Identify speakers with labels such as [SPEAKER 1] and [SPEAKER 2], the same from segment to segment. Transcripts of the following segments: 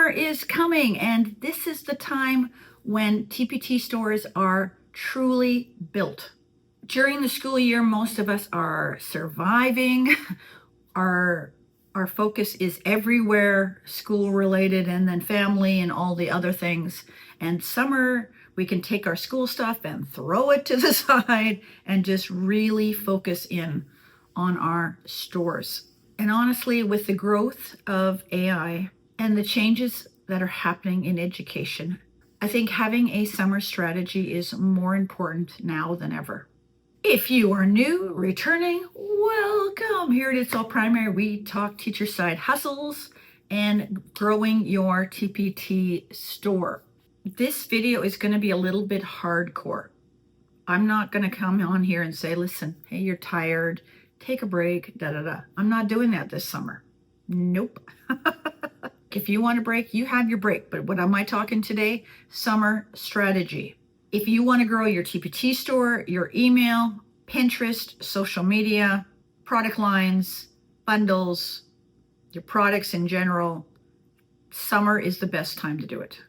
[SPEAKER 1] Summer is coming, and this is the time when TPT stores are truly built. During the school year, most of us are surviving. Our focus is everywhere, school related, and then family and all the other things. And summer, we can take our school stuff and throw it to the side and just really focus in on our stores. And honestly, with the growth of AI and the changes that are happening in education, I think having a summer strategy is more important now than ever. If you are new, returning, welcome. Here at It's All Primary, we talk teacher side hustles and growing your TPT store. This video is going to be a little bit hardcore. I'm not going to come on here and say, listen, hey, you're tired, take a break, I'm not doing that this summer. Nope. If you want a break, you have your break. But what am I talking today? Summer strategy. If you want to grow your TPT store, your email, Pinterest, social media, product lines, bundles, your products in general, summer is the best time to do it.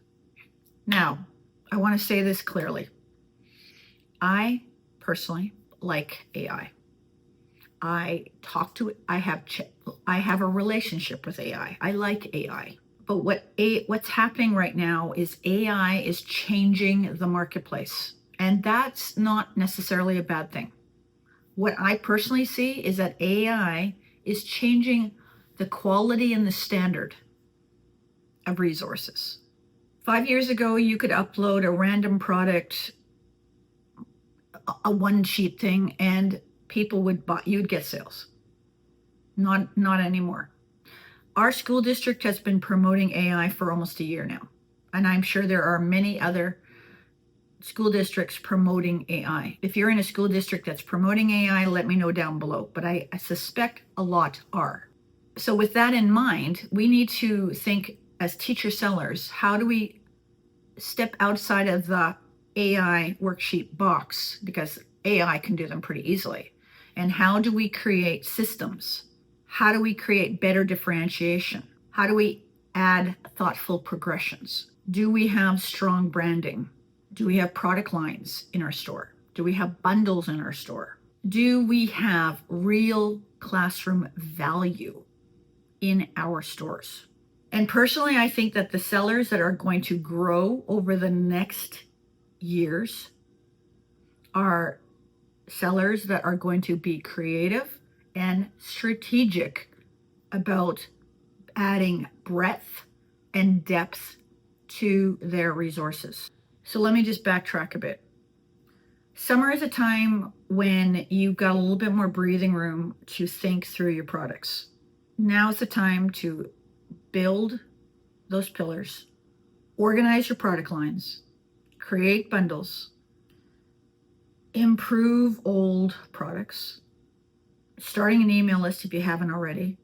[SPEAKER 1] Now, I want to say this clearly. I personally like AI. I talk to it. I have a relationship with AI. I like AI. But what's happening right now is AI is changing the marketplace. And that's not necessarily a bad thing. What I personally see is that AI is changing the quality and the standard of resources. 5 years ago, you could upload a random product, a one sheet thing, and people would buy, you'd get sales. Not anymore. Our school district has been promoting AI for almost a year now. And I'm sure there are many other school districts promoting AI. If you're in a school district that's promoting AI, let me know down below. But I suspect a lot are. So with that in mind, we need to think as teacher sellers, how do we step outside of the AI worksheet box? Because AI can do them pretty easily. And how do we create systems? How do we create better differentiation? How do we add thoughtful progressions? Do we have strong branding? Do we have product lines in our store? Do we have bundles in our store? Do we have real classroom value in our stores? And personally, I think that the sellers that are going to grow over the next years are sellers that are going to be creative and strategic about adding breadth and depth to their resources. So let me just backtrack a bit. Summer is a time when you've got a little bit more breathing room to think through your products. Now is the time to build those pillars, organize your product lines, create bundles, improve old products, starting an email list if you haven't already.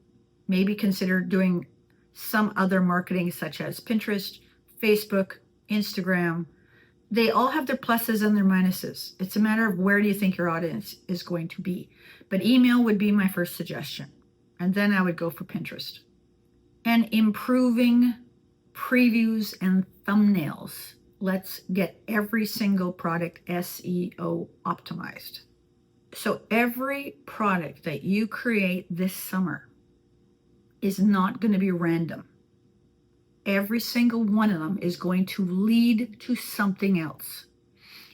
[SPEAKER 1] Maybe consider doing some other marketing such as Pinterest, Facebook, Instagram. They all have their pluses and their minuses. It's a matter of where do you think your audience is going to be. But email would be my first suggestion. And then I would go for Pinterest. And improving previews and thumbnails. Let's get every single product SEO optimized. So every product that you create this summer is not going to be random. Every single one of them is going to lead to something else.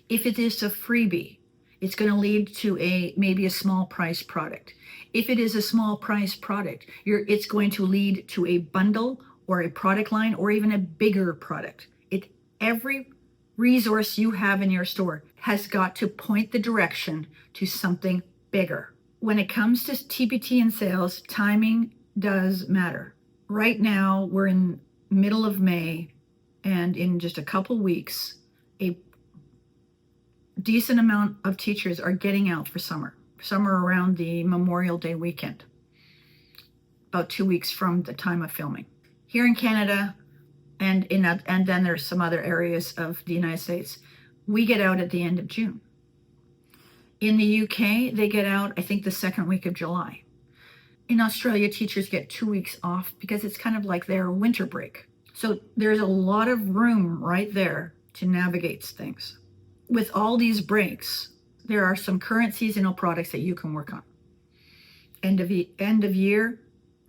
[SPEAKER 1] If it is a freebie, it's going to lead to maybe a small price product. If it is a small price product, it's going to lead to a bundle or a product line or even a bigger product. Every resource you have in your store has got to point the direction to something bigger. When it comes to TPT and sales, timing does matter. Right now, we're in middle of May, and in just a couple weeks, a decent amount of teachers are getting out for summer. Summer around the Memorial Day weekend, about 2 weeks from the time of filming. Here in Canada, and then there's some other areas of the United States, we get out at the end of June. In the UK, they get out, I think, the second week of July. In Australia, teachers get 2 weeks off because it's kind of like their winter break. So there's a lot of room right there to navigate things. With all these breaks, there are some current seasonal products that you can work on. End of year,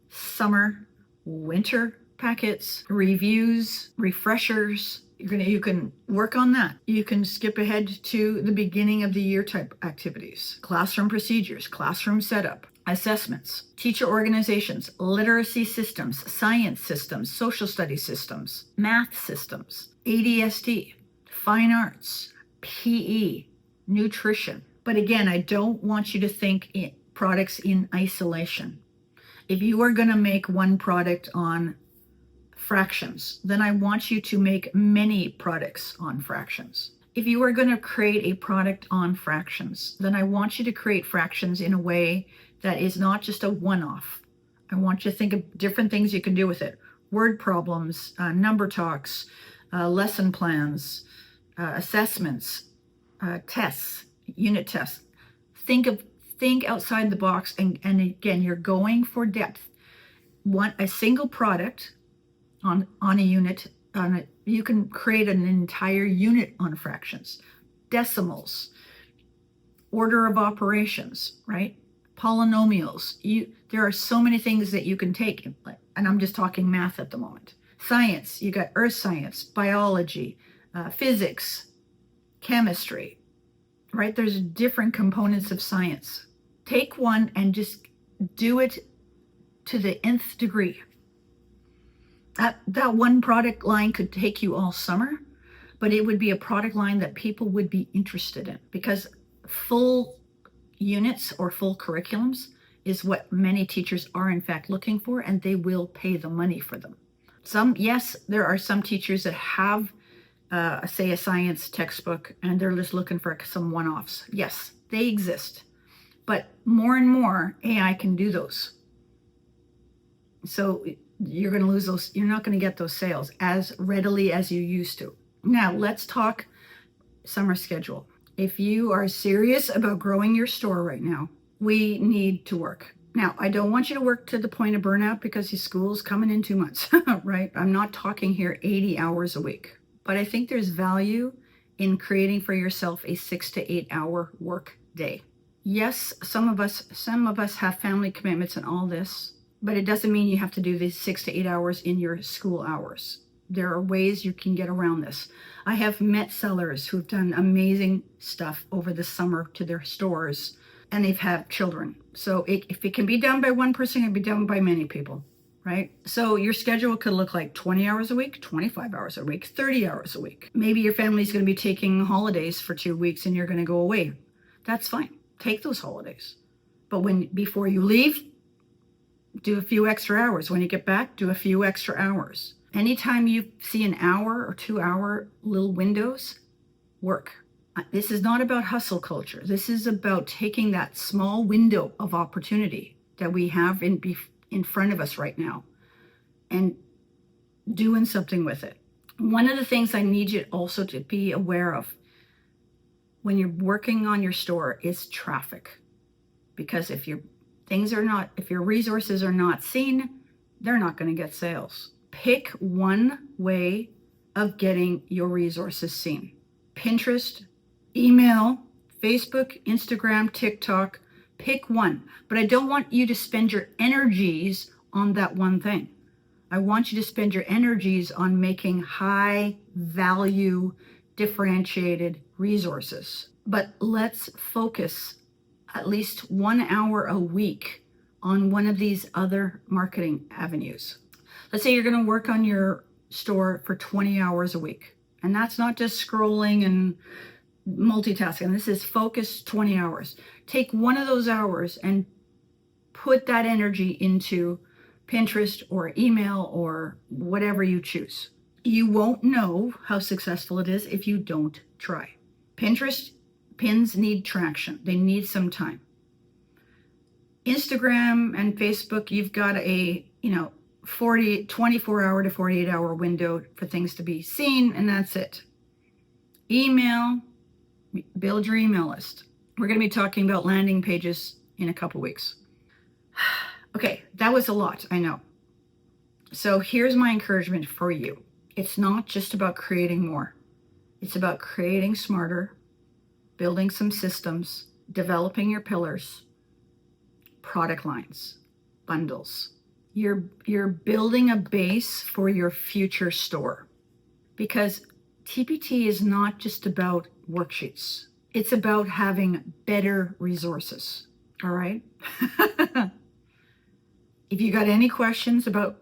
[SPEAKER 1] summer, winter packets, reviews, refreshers. You can work on that. You can skip ahead to the beginning of the year type activities, classroom procedures, classroom setup, assessments, teacher organizations, literacy systems, science systems, social studies systems, math systems, ADSD, fine arts, PE, nutrition. But again, I don't want you to think products in isolation. If you are going to make one product on fractions, then I want you to make many products on fractions. If you are going to create a product on fractions, then I want you to create fractions in a way that is not just a one-off. I want you to think of different things you can do with it. Word problems, number talks, lesson plans, assessments, tests, unit tests. Think outside the box, and again, you're going for depth. Want a single product on a unit, you can create an entire unit on fractions, decimals, order of operations, right? Polynomials. There are so many things that you can take, and I'm just talking math at the moment. Science, you got earth science, biology, physics, chemistry, right? There's different components of science. Take one and just do it to the nth degree. That one product line could take you all summer, but it would be a product line that people would be interested in, because full units or full curriculums is what many teachers are in fact looking for, and they will pay the money for them. Yes, there are some teachers that have, say, a science textbook and they're just looking for some one-offs. Yes, they exist, but more and more AI can do those. So you're going to lose those. You're not going to get those sales as readily as you used to. Now let's talk summer schedule. If you are serious about growing your store right now, we need to work. Now, I don't want you to work to the point of burnout, because your school's coming in 2 months, right? I'm not talking here 80 hours a week, but I think there's value in creating for yourself a 6 to 8 hour work day. Yes, some of us have family commitments and all this, but it doesn't mean you have to do these 6 to 8 hours in your school hours. There are ways you can get around this. I have met sellers who've done amazing stuff over the summer to their stores, and they've had children. So if it can be done by one person, it can be done by many people, right? So your schedule could look like 20 hours a week, 25 hours a week, 30 hours a week. Maybe your family's going to be taking holidays for 2 weeks and you're going to go away. That's fine. Take those holidays. But before you leave, do a few extra hours. When you get back, do a few extra hours. Anytime you see an hour or 2 hour little windows, work. This is not about hustle culture. This is about taking that small window of opportunity that we have in front of us right now and doing something with it. One of the things I need you also to be aware of when you're working on your store is traffic. Because if your resources are not seen, they're not going to get sales. Pick one way of getting your resources seen. Pinterest, email, Facebook, Instagram, TikTok. Pick one. But I don't want you to spend your energies on that one thing. I want you to spend your energies on making high value, differentiated resources. But let's focus at least 1 hour a week on one of these other marketing avenues. Let's say you're going to work on your store for 20 hours a week. And that's not just scrolling and multitasking. This is focused 20 hours. Take one of those hours and put that energy into Pinterest or email or whatever you choose. You won't know how successful it is if you don't try. Pinterest pins need traction. They need some time. Instagram and Facebook, you've got a 24 hour to 48 hour window for things to be seen, and that's it. Email, build your email list. We're going to be talking about landing pages in a couple weeks. Okay, that was a lot, I know. So here's my encouragement for you. It's not just about creating more. It's about creating smarter, building some systems, developing your pillars, product lines, bundles. You're building a base for your future store, because TPT is not just about worksheets. It's about having better resources. All right? If you got any questions about